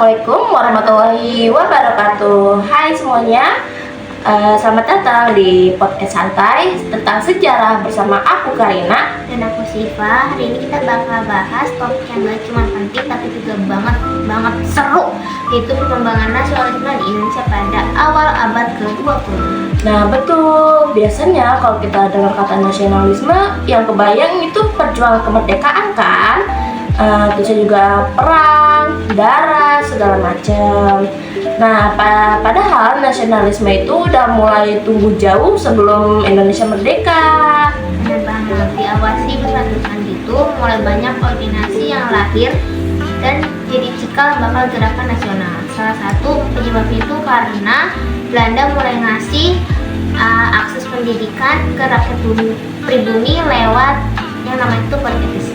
Assalamualaikum warahmatullahi wabarakatuh. Hai semuanya, selamat datang di podcast santai tentang sejarah bersama aku Karina Dan aku Siva. Hari ini kita bakal bahas topik yang gak cuma penting tapi juga banget seru, yaitu perkembangan nasionalisme di Indonesia pada awal abad ke-20. Nah betul, biasanya kalau kita dengar kata nasionalisme yang kebayang itu perjuangan kemerdekaan kan. Terus juga perang, darah, segala macam. Nah, padahal nasionalisme itu udah mulai tumbuh jauh sebelum Indonesia merdeka. Benar banget, di awal 1900-an itu mulai banyak koordinasi yang lahir dan jadi cikal bakal gerakan nasional. Salah satu penyebabnya itu karena Belanda mulai ngasih akses pendidikan ke rakyat pribumi lewat yang namanya itu politik.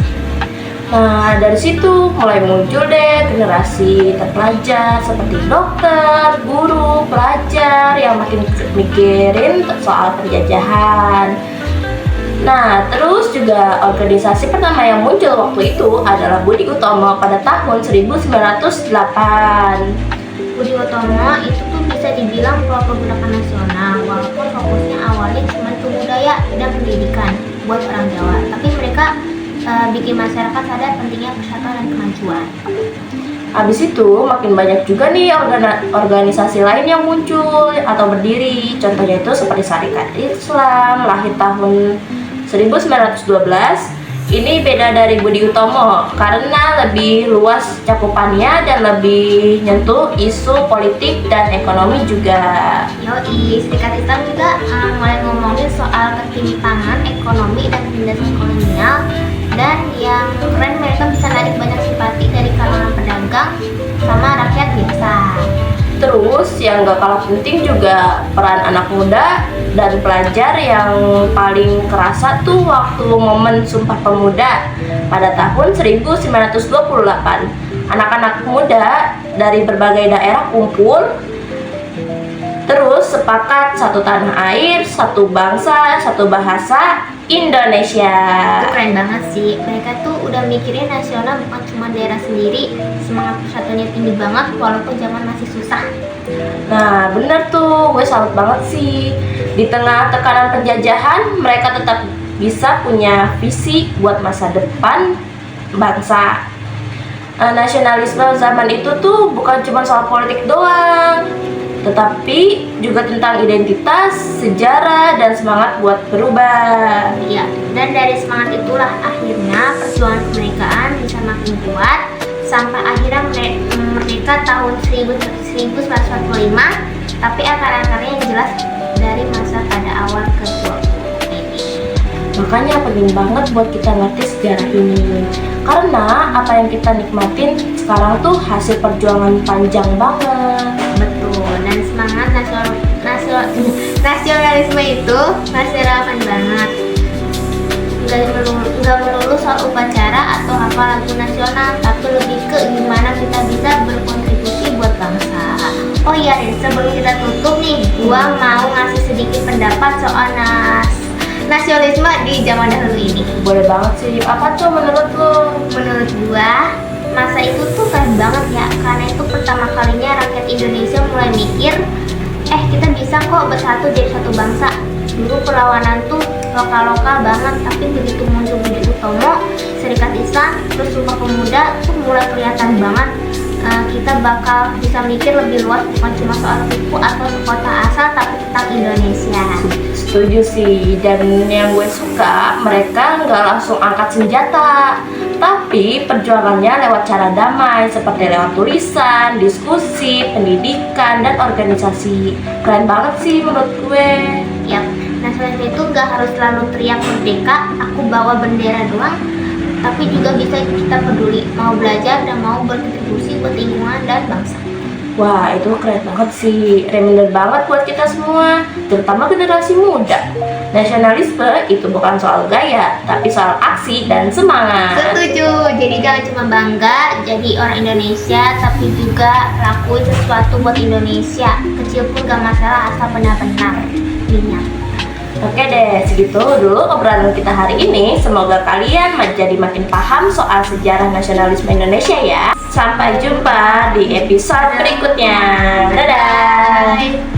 Nah, dari situ mulai muncul deh generasi terpelajar seperti dokter, guru, pelajar yang makin mikirin soal penjajahan. Nah, terus juga organisasi pertama yang muncul waktu itu adalah Budi Utomo pada tahun 1908. Budi Utomo itu tuh bisa dibilang pelopor gerakan nasional, walaupun fokusnya awalnya cuma ke budaya dan pendidikan buat orang Jawa, tapi mereka bikin masyarakat sadar pentingnya persatuan dan kemajuan. Habis itu makin banyak juga nih organisasi lain yang muncul atau berdiri. Contohnya itu seperti Syarikat Islam lahir tahun 1912. Ini beda dari Budi Utomo karena lebih luas cakupannya dan lebih nyentuh isu politik dan ekonomi juga. Yoi, Syarikat Islam juga mulai ngomongin soal ketimpangan ekonomi dan penindasan kolonial. Dan yang keren, mereka bisa narik banyak simpati dari kalangan pedagang sama rakyat biasa. Terus yang gak kalah penting juga peran anak muda dan pelajar yang paling kerasa tuh waktu momen Sumpah Pemuda pada tahun 1928. Anak-anak muda dari berbagai daerah kumpul, terus sepakat satu tanah air, satu bangsa, satu bahasa, Indonesia. Itu keren banget sih. Mereka tuh udah mikirin nasional bukan cuma daerah sendiri. Semangat persatuannya tinggi banget walaupun zaman masih susah. Nah bener tuh, gue salut banget sih. Di tengah tekanan penjajahan, mereka tetap bisa punya visi buat masa depan bangsa. Nasionalisme zaman itu tuh bukan cuma soal politik doang, tetapi juga tentang identitas, sejarah, dan semangat buat berubah. Iya, dan dari semangat itulah akhirnya perjuangan kemerdekaan bisa makin kuat sampai akhirnya merdeka tahun 1945. Tapi akar-akarnya yang jelas dari masa pada awal ke-20 ini. Makanya penting banget buat kita ngerti sejarah ini, karena apa yang kita nikmatin sekarang tuh hasil perjuangan panjang banget. Betul, dan semangat nasionalisme itu masih relevan banget. Nggak melulu soal upacara atau hafal lagu nasional, tapi lebih ke gimana kita bisa berkontribusi buat bangsa. Oh iya, dan sebelum kita tutup nih, gua mau ngasih sedikit pendapat soal nasionalisme di zaman dahulu ini. Boleh banget sih, apa tuh menurut lo? Menurut gua, masa itu tuh keren banget ya, karena itu pertama kalinya rakyat Indonesia mulai mikir, kita bisa kok bersatu jadi satu bangsa. Dulu perlawanan tuh lokal-lokal banget, tapi begitu muncul Budi Utomo, Syarikat Islam, terus Sumpah Pemuda tuh mulai kelihatan banget. Kita bakal bisa mikir lebih luas, bukan cuma soal suku atau kota asal, tapi tentang Indonesia. Setuju sih, dan yang gue suka mereka nggak langsung angkat senjata, tapi perjuangannya lewat cara damai seperti lewat tulisan, diskusi, pendidikan, dan organisasi. Keren banget sih menurut gue. Yap, nasionalisme itu nggak harus selalu teriak merdeka, aku bawa bendera doang, tapi juga bisa kita peduli, mau belajar dan mau berkontribusi buat lingkungan dan bangsa. Wah, itu keren banget sih, reminder banget buat kita semua, terutama generasi muda. Nasionalisme itu bukan soal gaya, tapi soal aksi dan semangat. Setuju, jadi jangan cuma bangga jadi orang Indonesia, tapi juga lakuin sesuatu buat Indonesia. Kecil pun gak masalah asal benar-benar niat. Oke deh, segitu dulu obrolan kita hari ini. Semoga kalian jadi makin paham soal sejarah nasionalisme Indonesia ya. Sampai jumpa di episode berikutnya. Dadah.